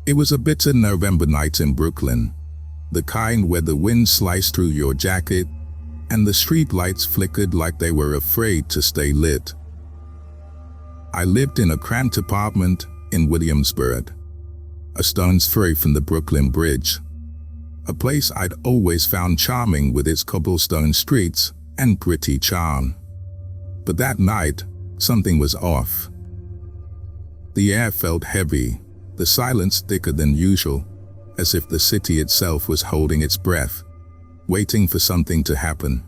It was a bitter November night in Brooklyn, the kind where the wind sliced through your jacket and the street lights flickered like they were afraid to stay lit. I lived in a cramped apartment in Williamsburg, a stone's throw from the Brooklyn Bridge, a place I'd always found charming with its cobblestone streets and gritty charm. But that night, something was off. The air felt heavy, the silence thicker than usual, as if the city itself was holding its breath, waiting for something to happen.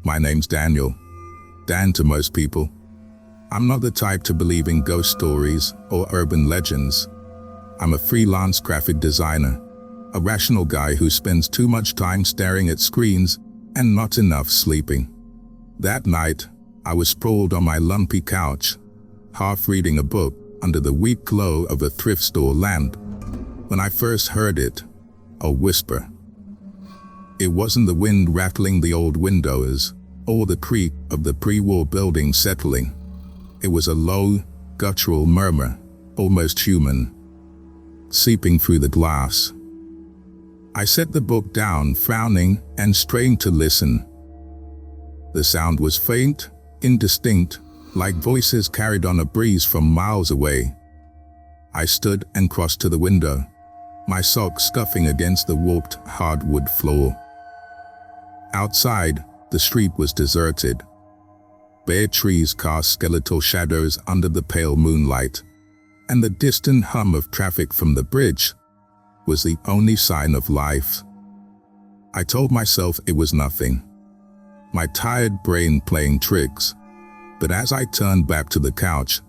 My name's Daniel. Dan to most people. I'm not the type to believe in ghost stories or urban legends. I'm a freelance graphic designer, a rational guy who spends too much time staring at screens and not enough sleeping. That night, I was sprawled on my lumpy couch, half reading a book under the weak glow of a thrift store lamp, when I first heard it, a whisper. It wasn't the wind rattling the old windows or the creak of the pre-war building settling. It was a low, guttural murmur, almost human, seeping through the glass. I set the book down, frowning, and strained to listen. The sound was faint, indistinct, like voices carried on a breeze from miles away. I stood and crossed to the window, my socks scuffing against the warped hardwood floor. Outside, the street was deserted. Bare trees cast skeletal shadows under the pale moonlight, and the distant hum of traffic from the bridge was the only sign of life. I told myself it was nothing, my tired brain playing tricks, but as I turned back to the couch,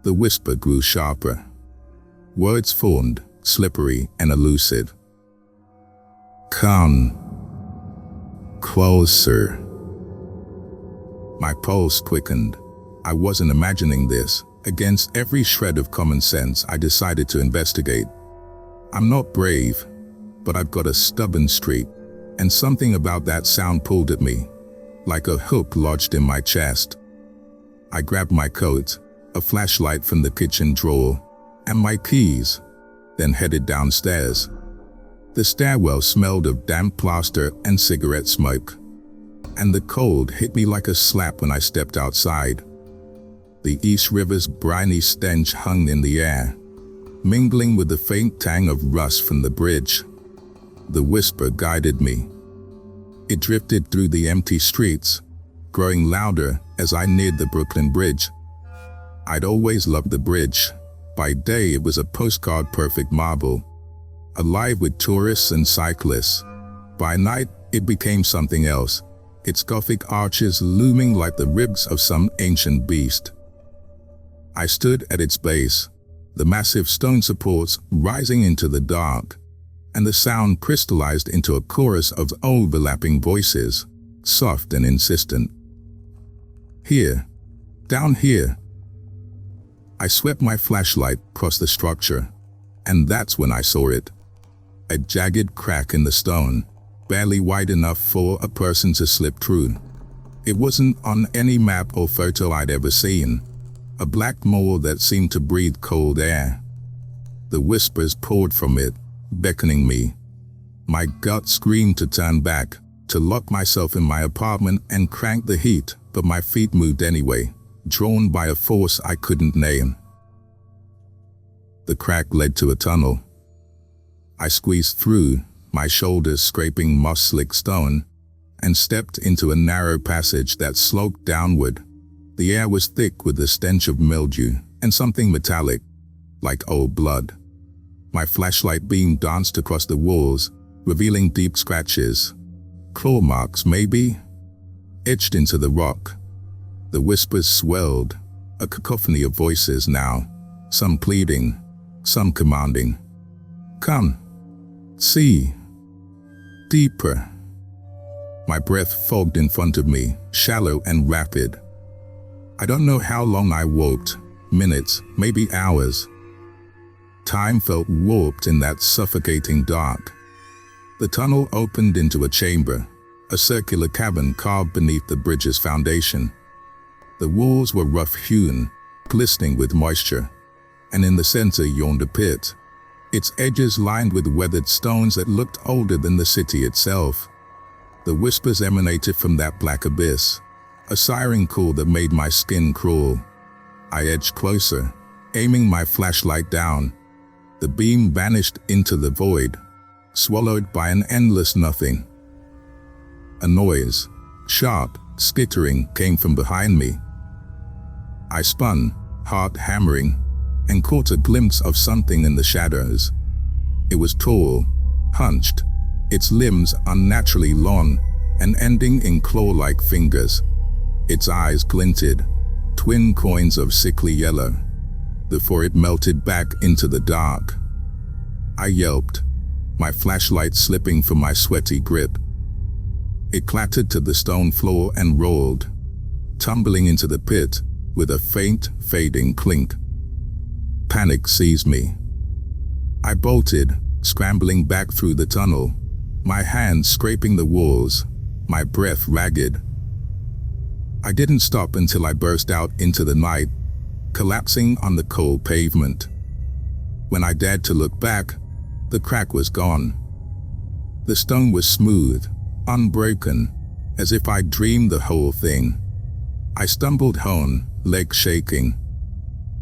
the whisper grew sharper. Words formed, slippery and elusive. Come closer. My pulse quickened. I wasn't imagining this. Against every shred of common sense, I decided to investigate. I'm not brave, but I've got a stubborn streak, and something about that sound pulled at me, like a hook lodged in my chest. I grabbed my coat, a flashlight from the kitchen drawer, and my keys, then headed downstairs. The stairwell smelled of damp plaster and cigarette smoke, and the cold hit me like a slap when I stepped outside. The East River's briny stench hung in the air, mingling with the faint tang of rust from the bridge. The whisper guided me. It drifted through the empty streets, growing louder as I neared the Brooklyn Bridge. I'd always loved the bridge. By day it was a postcard-perfect marble, alive with tourists and cyclists. By night it became something else, its Gothic arches looming like the ribs of some ancient beast. I stood at its base, the massive stone supports rising into the dark, and the sound crystallized into a chorus of overlapping voices, soft and insistent. Here, down here. I swept my flashlight across the structure, and that's when I saw it. A jagged crack in the stone, barely wide enough for a person to slip through. It wasn't on any map or photo I'd ever seen. A black moor that seemed to breathe cold air. The whispers poured from it, beckoning me. My gut screamed to turn back, to lock myself in my apartment and crank the heat, but my feet moved anyway, drawn by a force I couldn't name. The crack led to a tunnel. I squeezed through, my shoulders scraping moss-slick stone, and stepped into a narrow passage that sloped downward. The air was thick with the stench of mildew and something metallic, like old blood. My flashlight beam danced across the walls, revealing deep scratches. Claw marks, maybe, etched into the rock. The whispers swelled, a cacophony of voices now, some pleading, some commanding. Come, see, deeper. My breath fogged in front of me, shallow and rapid. I don't know how long I walked, minutes, maybe hours. Time felt warped in that suffocating dark. The tunnel opened into a chamber, a circular cavern carved beneath the bridge's foundation. The walls were rough-hewn, glistening with moisture, and in the center yawned a pit, its edges lined with weathered stones that looked older than the city itself. The whispers emanated from that black abyss, a siren call that made my skin crawl. I edged closer, aiming my flashlight down. The beam vanished into the void, swallowed by an endless nothing. A noise, sharp, skittering, came from behind me. I spun, heart hammering, and caught a glimpse of something in the shadows. It was tall, hunched, its limbs unnaturally long and ending in claw-like fingers. Its eyes glinted, twin coins of sickly yellow, before it melted back into the dark. I yelped, my flashlight slipping from my sweaty grip. It clattered to the stone floor and rolled, tumbling into the pit with a faint, fading clink. Panic seized me. I bolted, scrambling back through the tunnel, my hands scraping the walls, my breath ragged. I didn't stop until I burst out into the night, collapsing on the cold pavement. When I dared to look back, the crack was gone. The stone was smooth, unbroken, as if I'd dreamed the whole thing. I stumbled home, legs shaking,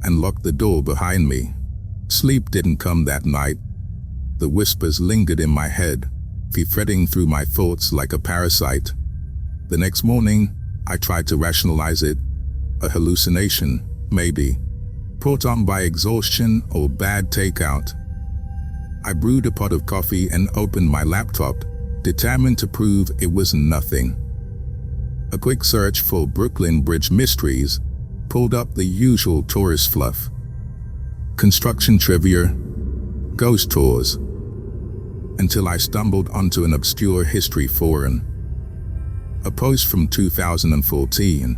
and locked the door behind me. Sleep didn't come that night. The whispers lingered in my head, threading through my thoughts like a parasite. The next morning, I tried to rationalize it. A hallucination, maybe, brought on by exhaustion or bad takeout. I brewed a pot of coffee and opened my laptop, determined to prove it was nothing. A quick search for Brooklyn Bridge mysteries pulled up the usual tourist fluff. Construction trivia, ghost tours, until I stumbled onto an obscure history forum. A post from 2014,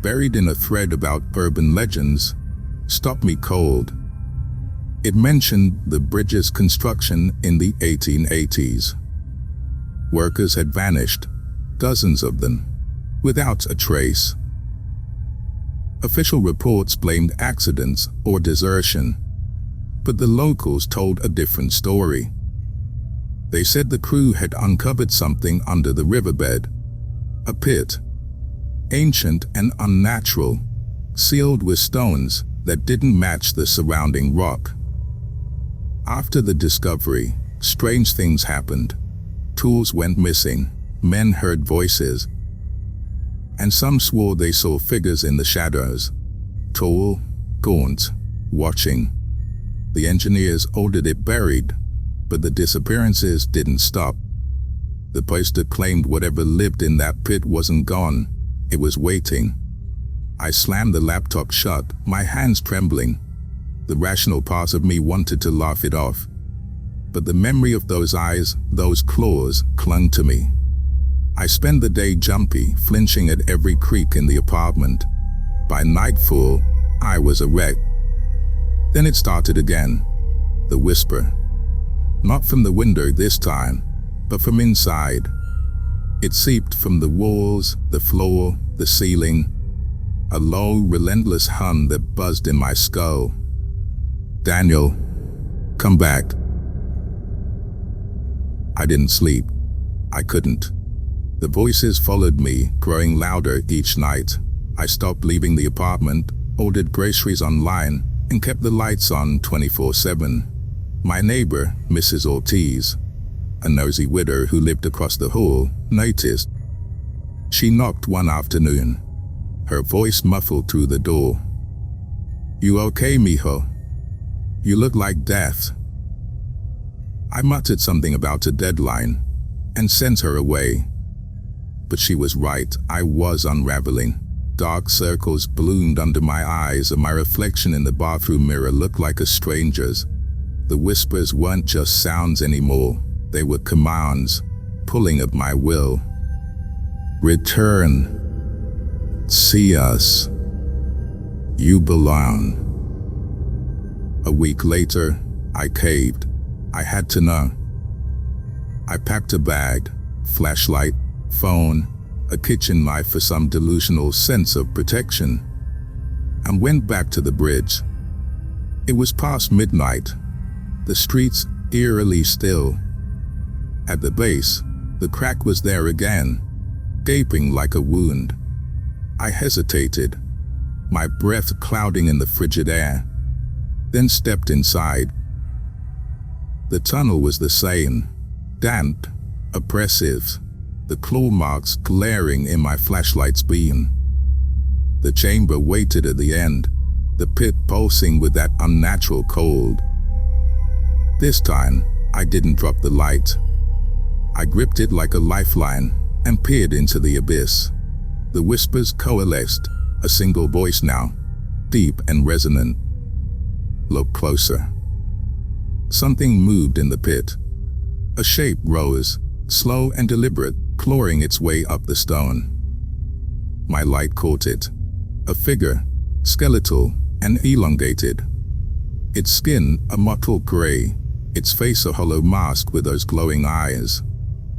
buried in a thread about urban legends, stopped me cold. It mentioned the bridge's construction in the 1880s. Workers had vanished, dozens of them, without a trace. Official reports blamed accidents or desertion, but the locals told a different story. They said the crew had uncovered something under the riverbed, a pit, ancient and unnatural, sealed with stones that didn't match the surrounding rock. After the discovery, strange things happened. Tools went missing, men heard voices, and some swore they saw figures in the shadows, tall, gaunt, watching. The engineers ordered it buried, but the disappearances didn't stop. The poster claimed whatever lived in that pit wasn't gone, it was waiting. I slammed the laptop shut, my hands trembling. The rational part of me wanted to laugh it off, but the memory of those eyes, those claws, clung to me. I spent the day jumpy, flinching at every creak in the apartment. By nightfall, I was a wreck. Then it started again, the whisper. Not from the window this time, but from inside. It seeped from the walls, the floor, the ceiling, a low, relentless hum that buzzed in my skull. Daniel, come back. I didn't sleep. I couldn't. The voices followed me, growing louder each night. I stopped leaving the apartment, ordered groceries online, and kept the lights on 24/7. My neighbor, Mrs. Ortiz, a nosy widow who lived across the hall, noticed. She knocked one afternoon, her voice muffled through the door. "You okay, mijo? You look like death." I muttered something about a deadline and sent her away. But she was right, I was unraveling. Dark circles bloomed under my eyes and my reflection in the bathroom mirror looked like a stranger's. The whispers weren't just sounds anymore, they were commands, pulling at my will. Return. See us. You belong. A week later, I caved. I had to know. I packed a bag, flashlight, phone, a kitchen knife for some delusional sense of protection, and went back to the bridge. It was past midnight. the streets eerily still. At the base, the crack was there again, gaping like a wound. I hesitated, my breath clouding in the frigid air, then stepped inside. The tunnel was the same, damp, oppressive, the claw marks glaring in my flashlight's beam. The chamber waited at the end, the pit pulsing with that unnatural cold. This time, I didn't drop the light. I gripped it like a lifeline and peered into the abyss. The whispers coalesced, a single voice now, deep and resonant. Look closer. Something moved in the pit. A shape rose, slow and deliberate, clawing its way up the stone. My light caught it. A figure, skeletal and elongated. Its skin a mottled gray, its face a hollow mask with those glowing eyes.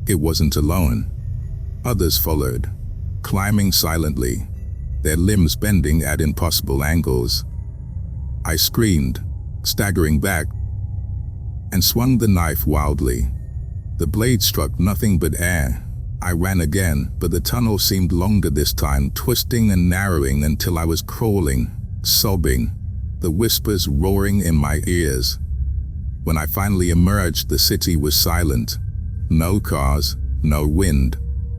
It wasn't alone. Others followed, climbing silently, their limbs bending at impossible angles. I screamed, staggering back, and swung the knife wildly. The blade struck nothing but air. I ran again, but the tunnel seemed longer this time, twisting and narrowing until I was crawling, sobbing, the whispers roaring in my ears. When I finally emerged, the city was silent. No cars, no wind,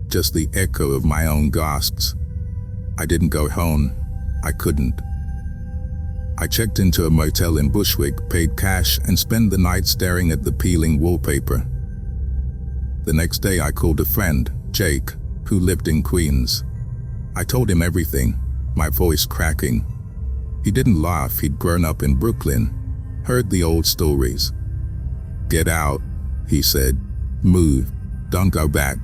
just the echo of my own gasps. I didn't go home. I couldn't. I checked into a motel in Bushwick, paid cash, and spent the night staring at the peeling wallpaper. The next day I called a friend, Jake, who lived in Queens. I told him everything, my voice cracking. He didn't laugh. He'd grown up in Brooklyn, heard the old stories. "Get out," he said. "Move. Don't go back."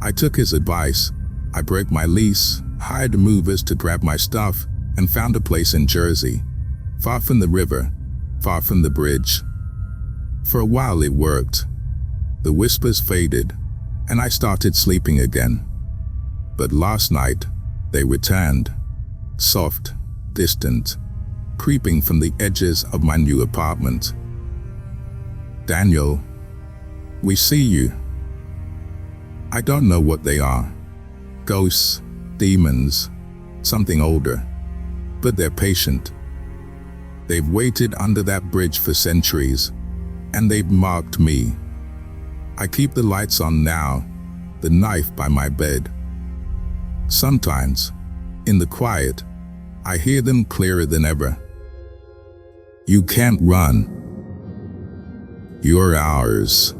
I took his advice. I broke my lease, hired movers to grab my stuff, and found a place in Jersey, far from the river, far from the bridge. For a while it worked. The whispers faded, and I started sleeping again. But last night, they returned, soft, distant, creeping from the edges of my new apartment. "Daniel, we see you." I don't know what they are. Ghosts, demons, something older. But they're patient. They've waited under that bridge for centuries, and they've marked me. I keep the lights on now, the knife by my bed. Sometimes, in the quiet, I hear them clearer than ever. "You can't run. You're ours."